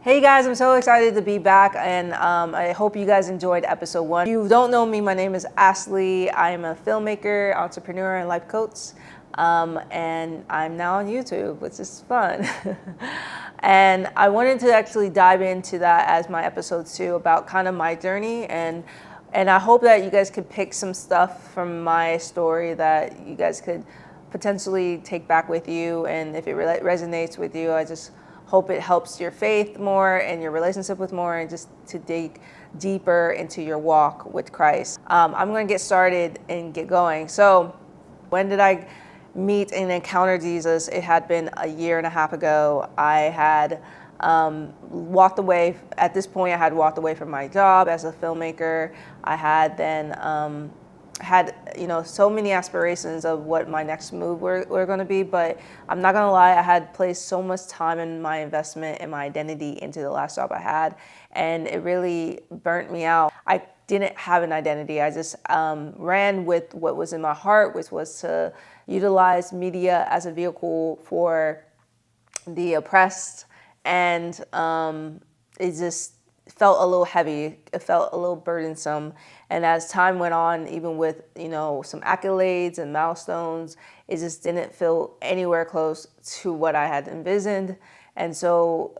Hey guys, I'm so excited to be back, and I hope you guys enjoyed episode 1. If you don't know me, my name is Ashley. I am a filmmaker, entrepreneur, and life coach, and I'm now on YouTube, which is fun. And I wanted to actually dive into that as my episode 2 about kind of my journey, and I hope that you guys could pick some stuff from my story that you guys could potentially take back with you, and if it resonates with you, I just hope it helps your faith more and your relationship with more, and just to dig deeper into your walk with Christ. I'm going to get started and get going. So when did I meet and encounter Jesus? It had been a year and a half ago. I had walked away. At this point, I had walked away from my job as a filmmaker. I had then had so many aspirations of what my next move were going to be, but I'm not gonna lie, I had placed so much time in my investment and my identity into the last job I had, and it really burnt me out. I didn't have an identity. I just ran with what was in my heart, which was to utilize media as a vehicle for the oppressed, and it just felt a little heavy. It felt a little burdensome. And as time went on, even with, some accolades and milestones, it just didn't feel anywhere close to what I had envisioned. And so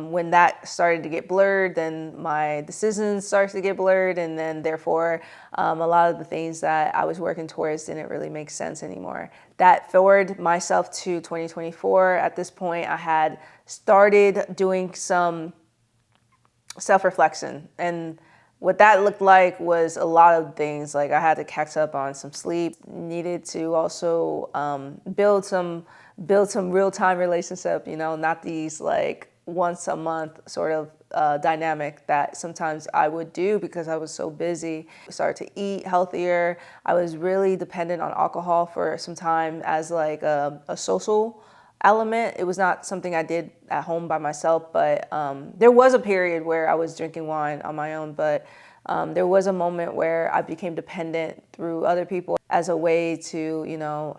when that started to get blurred, then my decisions started to get blurred. And then therefore, a lot of the things that I was working towards didn't really make sense anymore. That forwarded myself to 2024. At this point, I had started doing some self-reflection, and what that looked like was a lot of things. Like I had to catch up on some sleep, needed to also build some real-time relationship, not these like once a month sort of dynamic that sometimes I would do because I was so busy. I started to eat healthier. I was really dependent on alcohol for some time as like a social element. It was not something I did at home by myself, but there was a period where I was drinking wine on my own, but there was a moment where I became dependent through other people as a way to,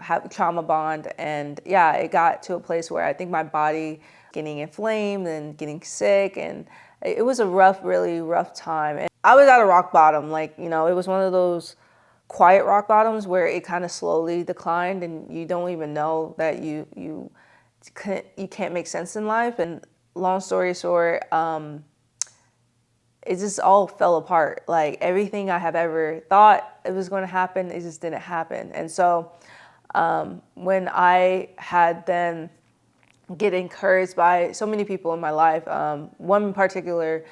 have trauma bond. And yeah, it got to a place where I think my body getting inflamed and getting sick, and it was a really rough time. And I was at a rock bottom, it was one of those quiet rock bottoms where it kind of slowly declined, and you don't even know that you can't make sense in life. And long story short, it just all fell apart. Like everything I have ever thought it was going to happen, it just didn't happen. And so when I had then get encouraged by so many people in my life, one particularly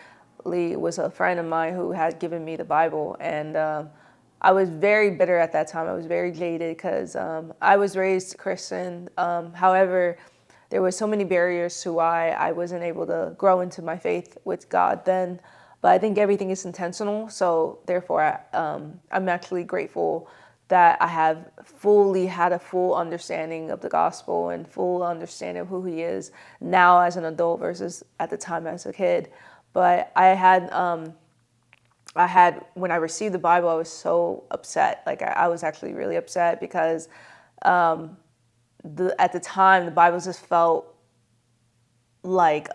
was a friend of mine who had given me the Bible, and I was very bitter at that time. I was very jaded because I was raised Christian. However, there were so many barriers to why I wasn't able to grow into my faith with God then. But I think everything is intentional. So therefore, I'm actually grateful that I have fully had a full understanding of the gospel and full understanding of who he is now as an adult versus at the time as a kid. But I had, when I received the Bible, I was so upset. Like I was actually really upset because at the time, the Bible just felt like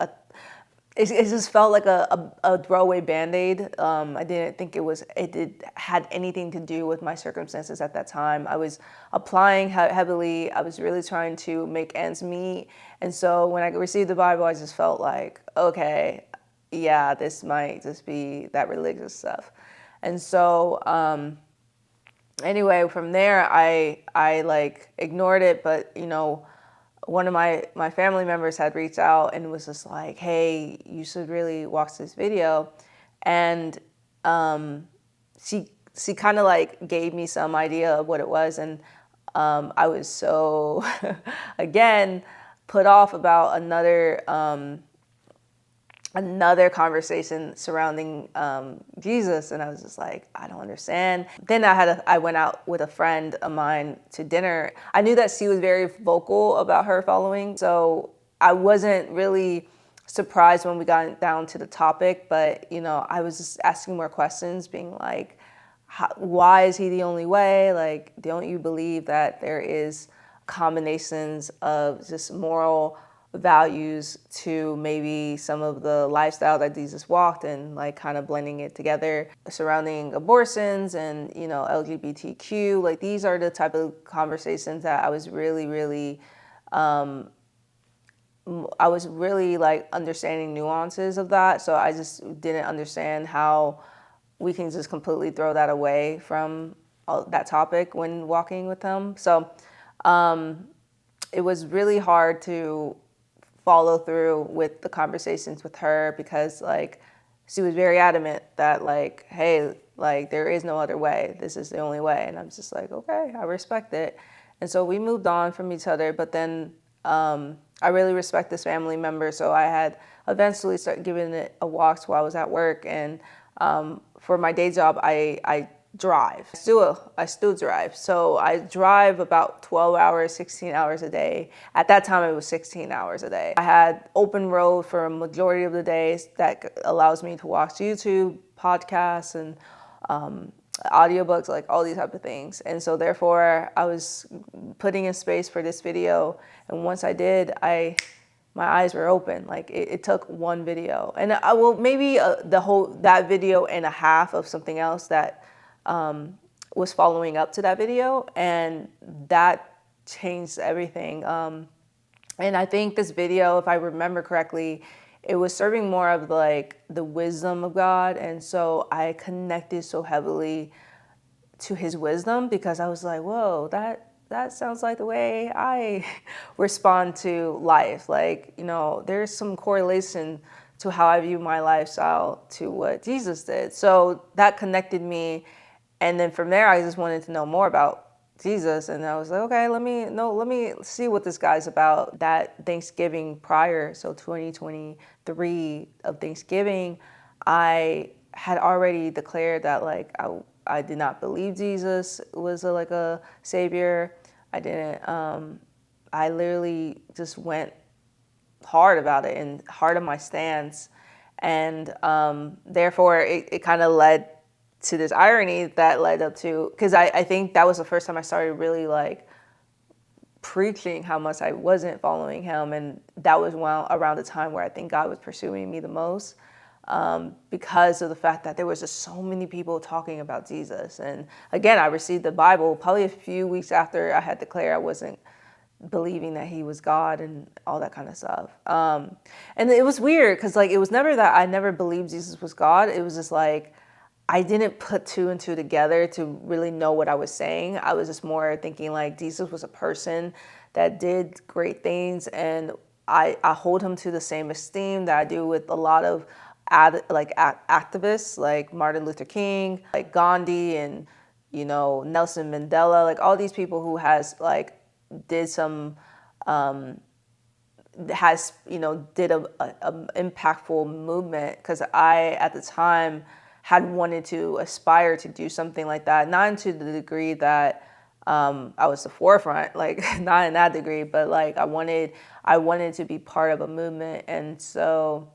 it just felt like a throwaway Band-Aid. I didn't think it had anything to do with my circumstances at that time. I was applying heavily. I was really trying to make ends meet. And so when I received the Bible, I just felt like, okay, yeah, this might just be that religious stuff. And so anyway, from there, I like ignored it, but one of my family members had reached out and was just like, hey, you should really watch this video. And she kind of like gave me some idea of what it was. And I was so, again, put off about another conversation surrounding Jesus, and I was just like, I don't understand. Then I went out with a friend of mine to dinner. I knew that she was very vocal about her following, so I wasn't really surprised when we got down to the topic, but I was just asking more questions, being like, why is he the only way? Like, don't you believe that there is combinations of just moral values to maybe some of the lifestyle that Jesus walked, and like kind of blending it together surrounding abortions and, you know, LGBTQ. Like, these are the type of conversations that I was really like understanding nuances of that. So I just didn't understand how we can just completely throw that away from that topic when walking with him. So it was really hard to follow through with the conversations with her, because like she was very adamant that like, hey, like there is no other way. This is the only way. And I'm just like, okay, I respect it. And so we moved on from each other. But then I really respect this family member. So I had eventually started giving it a walk while I was at work. And for my day job, I drive. I still drive. So I drive about 12 hours, 16 hours a day. At that time, it was 16 hours a day. I had open road for a majority of the days that allows me to watch YouTube, podcasts, and audiobooks, like all these type of things. And so therefore, I was putting in space for this video. And once I did, my eyes were open. Like it took one video, and I will maybe that video and a half of something else that was following up to that video, and that changed everything. And I think this video, if I remember correctly, it was serving more of like the wisdom of God, and so I connected so heavily to his wisdom, because I was like, whoa, that sounds like the way I respond to life. Like, you know, there's some correlation to how I view my lifestyle to what Jesus did. So that connected me. And then from there, I just wanted to know more about Jesus. And I was like, okay, let me see what this guy's about. That Thanksgiving prior, so 2023 of Thanksgiving, I had already declared that like I did not believe Jesus was like a savior. I didn't, I literally just went hard about it and hard on my stance. And therefore it kind of led to this irony that led up to, because I think that was the first time I started really like preaching how much I wasn't following him. And that was around the time where I think God was pursuing me the most. Because of the fact that there was just so many people talking about Jesus. And again, I received the Bible probably a few weeks after I had declared I wasn't believing that he was God and all that kind of stuff. And it was weird, because like it was never that I never believed Jesus was God. It was just like I didn't put two and two together to really know what I was saying. I was just more thinking like Jesus was a person that did great things, and I hold him to the same esteem that I do with a lot of activists like Martin Luther King, like Gandhi, and, you know, Nelson Mandela, like all these people who did a impactful movement. Because I at the time had wanted to aspire to do something like that, not to the degree that I was the forefront, like not in that degree, but like I wanted to be part of a movement. And so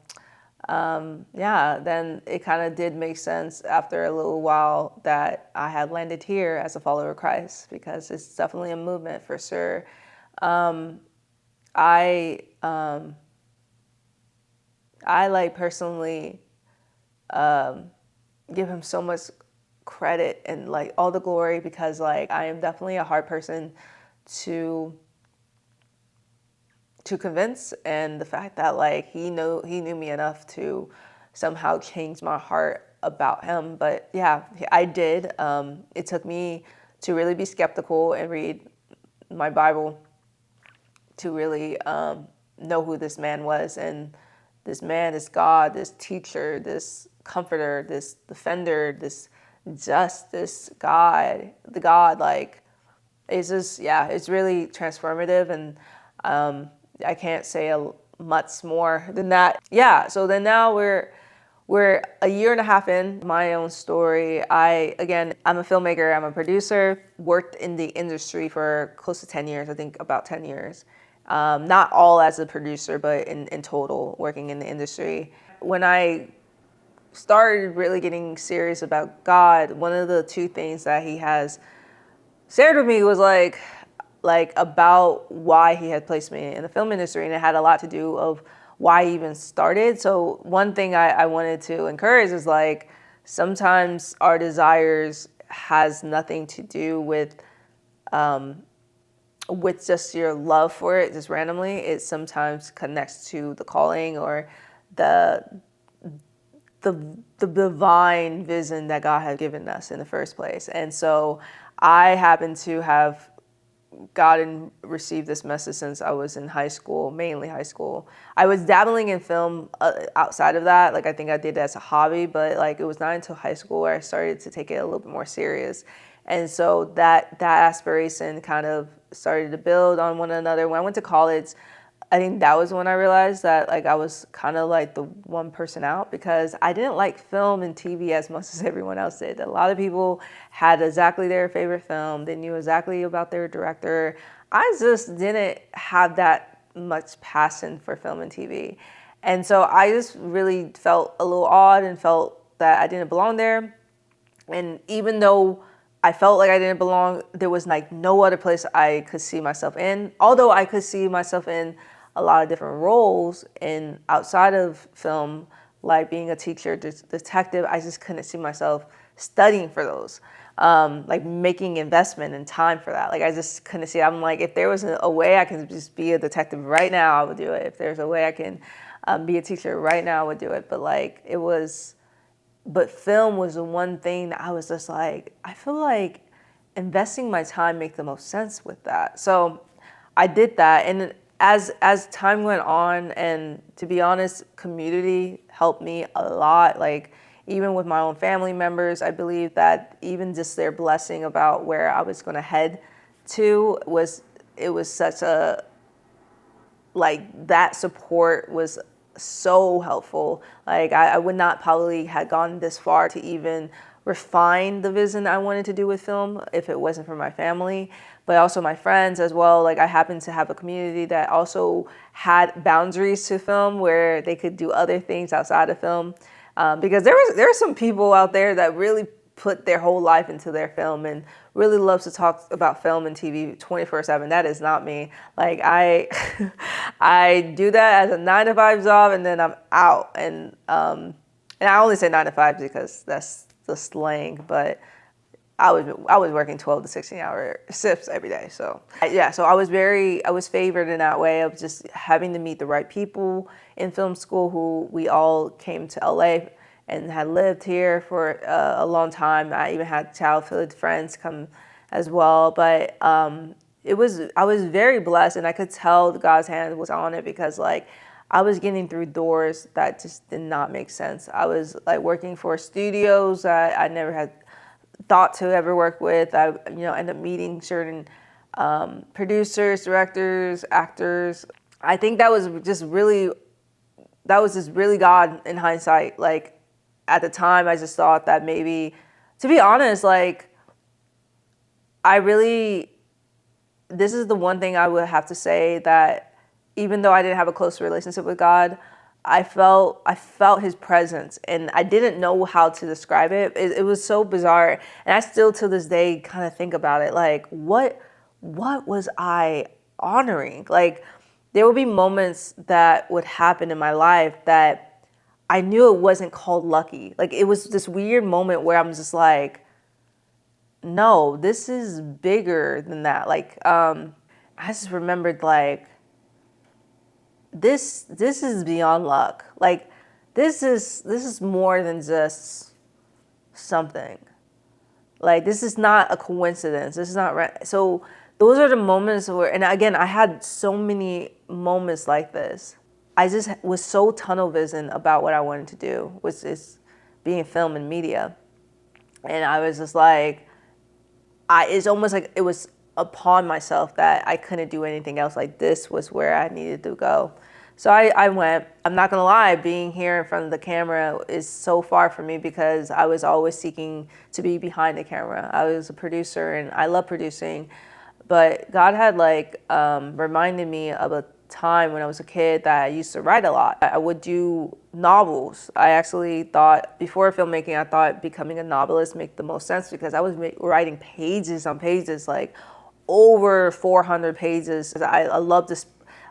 then it kind of did make sense after a little while that I had landed here as a follower of Christ, because it's definitely a movement for sure. I like personally give him so much credit and like all the glory, because like I am definitely a hard person to convince, and the fact that like he knew me enough to somehow change my heart about him. But yeah, I did. It took me to really be skeptical and read my Bible to really know who this man was. And this man, this God, this teacher, this comforter, this defender, this justice God, the God, like, it's just, yeah, it's really transformative. And I can't say much more than that. Yeah, so then now we're a year and a half in my own story. I'm a filmmaker, I'm a producer, worked in the industry for close to 10 years, I think about 10 years. Not all as a producer, but in total, working in the industry. When I started really getting serious about God, one of the two things that he has shared with me was like, like about why he had placed me in the film industry, and it had a lot to do of why I even started. So one thing I wanted to encourage is like sometimes our desires has nothing to do with just your love for it just randomly. It sometimes connects to the calling or the the divine vision that God had given us in the first place. And so I happen to have gotten received this message since I was in high school, mainly high school. I was dabbling in film outside of that. Like I think I did that as a hobby, but like it was not until high school where I started to take it a little bit more serious. And so that aspiration kind of started to build on one another. When I went to college, I think that was when I realized that like I was kind of like the one person out, because I didn't like film and TV as much as everyone else did. A lot of people had exactly their favorite film. They knew exactly about their director. I just didn't have that much passion for film and TV. And so I just really felt a little odd and felt that I didn't belong there. And even though I felt like I didn't belong, there was like no other place I could see myself in. Although I could see myself in a lot of different roles in outside of film, like being a teacher, detective, I just couldn't see myself studying for those, like making investment and time for that. Like I just couldn't see it. I'm like, if there was a way I can just be a detective right now, I would do it. If there's a way I can be a teacher right now, I would do it. But like but film was the one thing that I was just like, I feel like investing my time make the most sense with that. So I did that. And as time went on, and to be honest, community helped me a lot. Like even with my own family members, I believe that even just their blessing about where I was going to head to was such a, like that support was so helpful. Like I would not probably have gone this far to even refine the vision I wanted to do with film if it wasn't for my family, but also my friends as well. Like I happened to have a community that also had boundaries to film where they could do other things outside of film. Because there are some people out there that really put their whole life into their film and really loves to talk about film and TV 24/7. That is not me. Like I I do that as a 9 to 5 job, and then I'm out. And I only say 9 to 5 because that's the slang, but I was working 12 to 16-hour shifts every day. So yeah, so I was favored in that way of just having to meet the right people in film school who we all came to LA and had lived here for a long time. I even had childhood friends come as well. But I was very blessed, and I could tell God's hand was on it, because like I was getting through doors that just did not make sense. I was like working for studios that I never had thought to ever work with. I ended up meeting certain producers, directors, actors. I think that was just really God in hindsight. Like at the time, I just thought that maybe, to be honest, like this is the one thing I would have to say, that even though I didn't have a close relationship with God, I felt his presence, and I didn't know how to describe it. It was so bizarre. And I still to this day kind of think about it. Like, what was I honoring? Like, there would be moments that would happen in my life that I knew it wasn't called lucky. Like it was this weird moment where I'm just like, no, this is bigger than that. Like, I just remembered like, this is beyond luck. Like this is more than just something. Like this is not a coincidence. This is not so those are the moments where, and again, I had so many moments like this. I just was so tunnel vision about what I wanted to do, which is being film and media. And I was just like, it's almost like it was upon myself that I couldn't do anything else. Like this was where I needed to go. So I went. I'm not gonna lie, being here in front of the camera is so far from me, because I was always seeking to be behind the camera. I was a producer and I love producing, but God had like reminded me of a time when I was a kid that I used to write a lot. I would do novels. I actually thought, before filmmaking, I thought becoming a novelist made the most sense, because I was writing pages on pages, like over 400 pages. I love this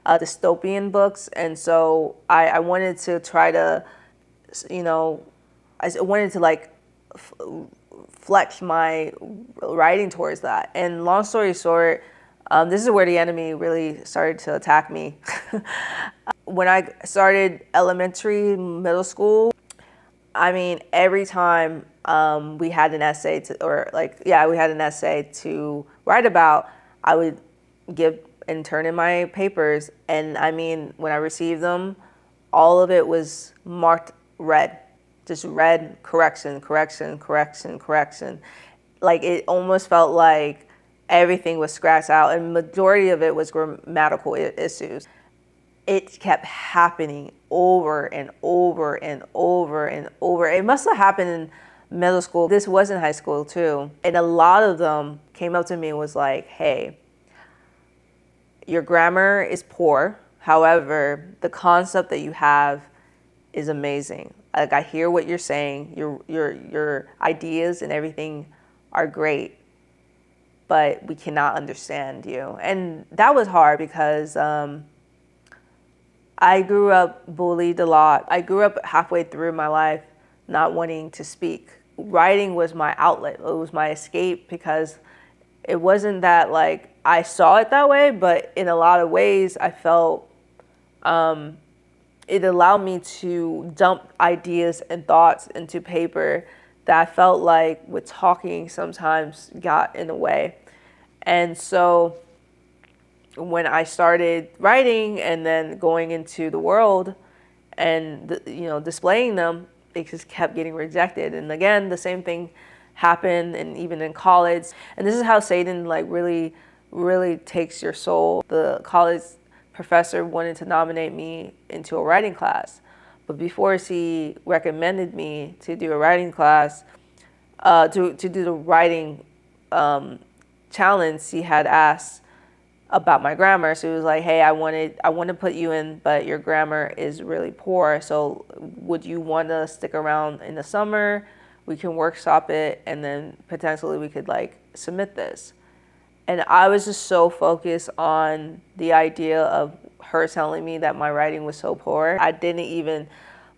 dystopian books, and so I wanted to try to, you know, I wanted to like flex my writing towards that. And long story short, this is where the enemy really started to attack me. When I started elementary, middle school, I mean, every time we had an essay we had an essay to write about, I would give and turn in my papers. And I mean, when I received them, all of it was marked red, just red, correction, correction, correction, correction. Like it almost felt like everything was scratched out, and majority of it was grammatical issues. It kept happening over and over and over and over. It must have happened in middle school. This was in high school too. And a lot of them came up to me and was like, hey, your grammar is poor. However, the concept that you have is amazing. Like, I hear what you're saying. Your ideas and everything are great, but we cannot understand you. And that was hard because I grew up bullied a lot. I grew up halfway through my life not wanting to speak. Writing was my outlet. It was my escape, because it wasn't that like I saw it that way, but in a lot of ways I felt it allowed me to dump ideas and thoughts into paper that I felt like with talking sometimes got in the way. And so when I started writing and then going into the world and displaying them, it just kept getting rejected. And again, the same thing happened, and even in college. And this is how Satan like really takes your soul. The college professor wanted to nominate me into a writing class, but before he recommended me to do a writing class, to do the writing challenge, he had asked about my grammar. So he was like, hey, I want to put you in, but your grammar is really poor. So would you want to stick around in the summer? We can workshop it, and then potentially we could like submit this. And I was just so focused on the idea of her telling me that my writing was so poor. I didn't even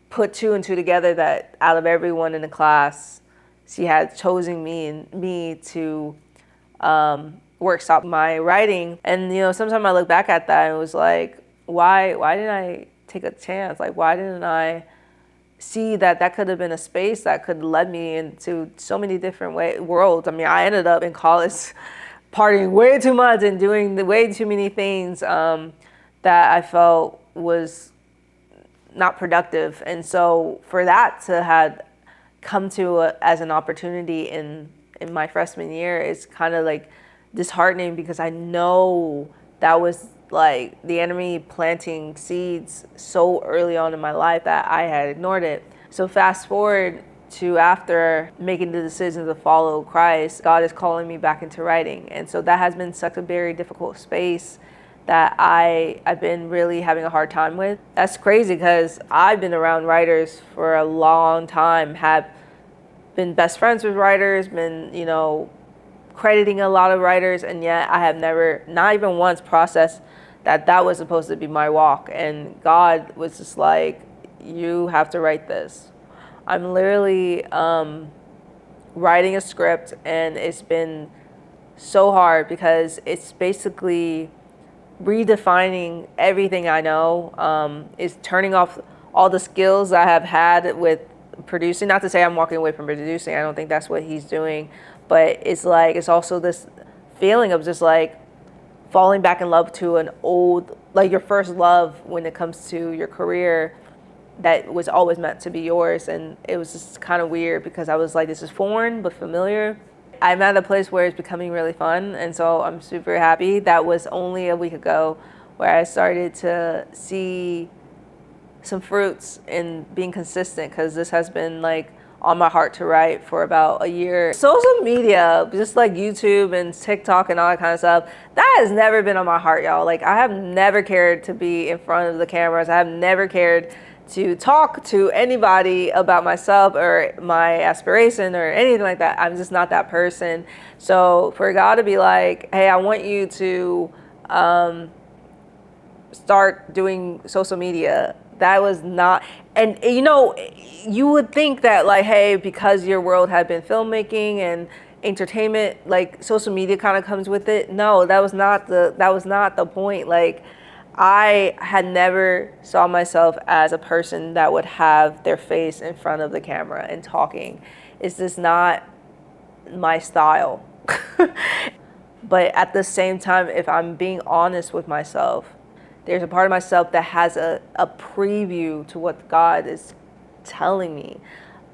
put two and two together that out of everyone in the class, she had chosen me to workshop my writing. And sometimes I look back at that and it was like, why didn't I take a chance? Like, why didn't I see that could have been a space that could lead me into so many different worlds? I mean, I ended up in college partying way too much and doing way too many things that I felt was not productive. And so for that to have come to as an opportunity in my freshman year, it's kind of like disheartening, because I know that was like the enemy planting seeds so early on in my life that I had ignored it. So fast forward to after making the decision to follow Christ, God is calling me back into writing. And so that has been such a very difficult space that I've been really having a hard time with. That's crazy, because I've been around writers for a long time, have been best friends with writers, been, crediting a lot of writers, and yet I have never, not even once, processed that was supposed to be my walk. And God was just like, you have to write this. I'm literally writing a script, and it's been so hard because it's basically redefining everything I know. It's turning off all the skills I have had with producing. Not to say I'm walking away from producing. I don't think that's what he's doing. But it's like, it's also this feeling of just like falling back in love to an old, like your first love when it comes to your career that was always meant to be yours. And it was just kind of weird, because I was like, this is foreign but familiar. I'm at a place where it's becoming really fun, and so I'm super happy. That was only a week ago where I started to see some fruits in being consistent, because this has been like on my heart to write for about a year. Social media, just like YouTube and TikTok and all that kind of stuff, that has never been on my heart, y'all. Like, I have never cared to be in front of the cameras. I have never cared to talk to anybody about myself or my aspiration or anything like that. I'm just not that person. So for God to be like, hey, I want you to start doing social media, that was not, and you know, you would think that like, hey, because your world had been filmmaking and entertainment, like social media kind of comes with it. No, that was not the point. Like, I had never saw myself as a person that would have their face in front of the camera and talking. It's just not my style. But at the same time, if I'm being honest with myself, there's a part of myself that has a preview to what God is telling me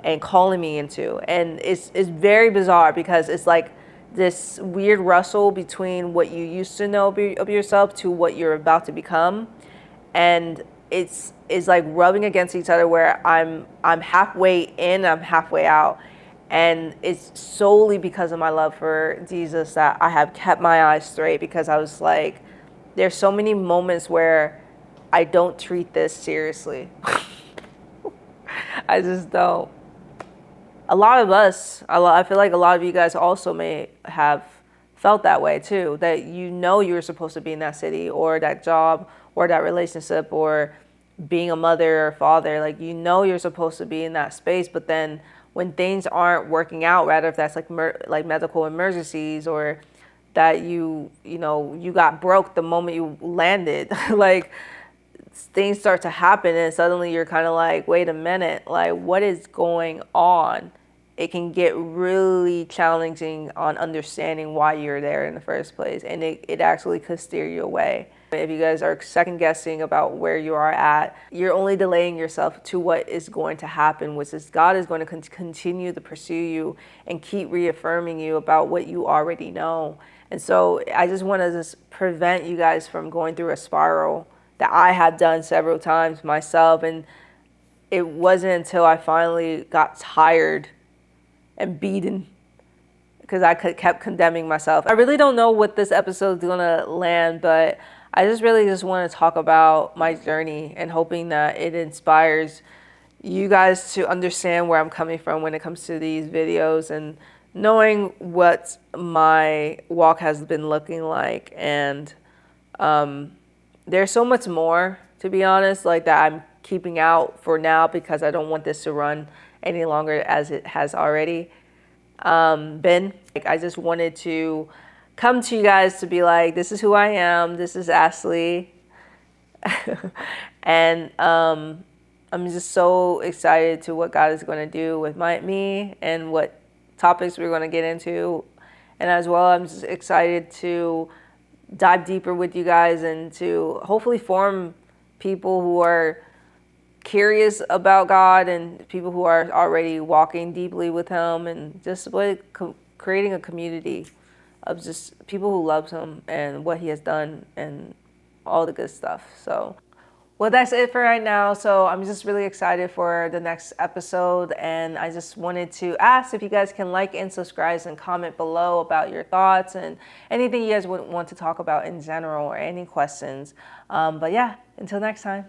and calling me into. And it's very bizarre because it's like this weird wrestle between what you used to know of yourself to what you're about to become. And it's like rubbing against each other where I'm halfway in, I'm halfway out. And it's solely because of my love for Jesus that I have kept my eyes straight, because I was like, there's so many moments where I don't treat this seriously. I just don't. A lot of us, I feel like a lot of you guys also may have felt that way too, that you know you're supposed to be in that city or that job or that relationship or being a mother or father. Like, you know you're supposed to be in that space, but then when things aren't working out, rather if that's like like medical emergencies or that you know you got broke the moment you landed, like things start to happen and suddenly you're kind of like, wait a minute, like what is going on? It can get really challenging on understanding why you're there in the first place, and it actually could steer you away. If you guys are second guessing about where you are at, you're only delaying yourself to what is going to happen, which is God is going to continue to pursue you and keep reaffirming you about what you already know. And so I just want to just prevent you guys from going through a spiral that I had done several times myself. And it wasn't until I finally got tired and beaten, because I kept condemning myself. I really don't know what this episode is going to land, but I just really just want to talk about my journey and hoping that it inspires you guys to understand where I'm coming from when it comes to these videos, and knowing what my walk has been looking like. And there's so much more, to be honest, like that I'm keeping out for now because I don't want this to run any longer as it has already been. Like, I just wanted to come to you guys to be like, this is who I am, this is Ashley. And I'm just so excited to what God is going to do with me and what topics we're going to get into. And as well, I'm just excited to dive deeper with you guys and to hopefully form people who are curious about God and people who are already walking deeply with Him, and just creating a community of just people who love Him and what He has done and all the good stuff. So, well, that's it for right now. So I'm just really excited for the next episode, and I just wanted to ask if you guys can like and subscribe and comment below about your thoughts and anything you guys would want to talk about in general or any questions. But yeah, until next time.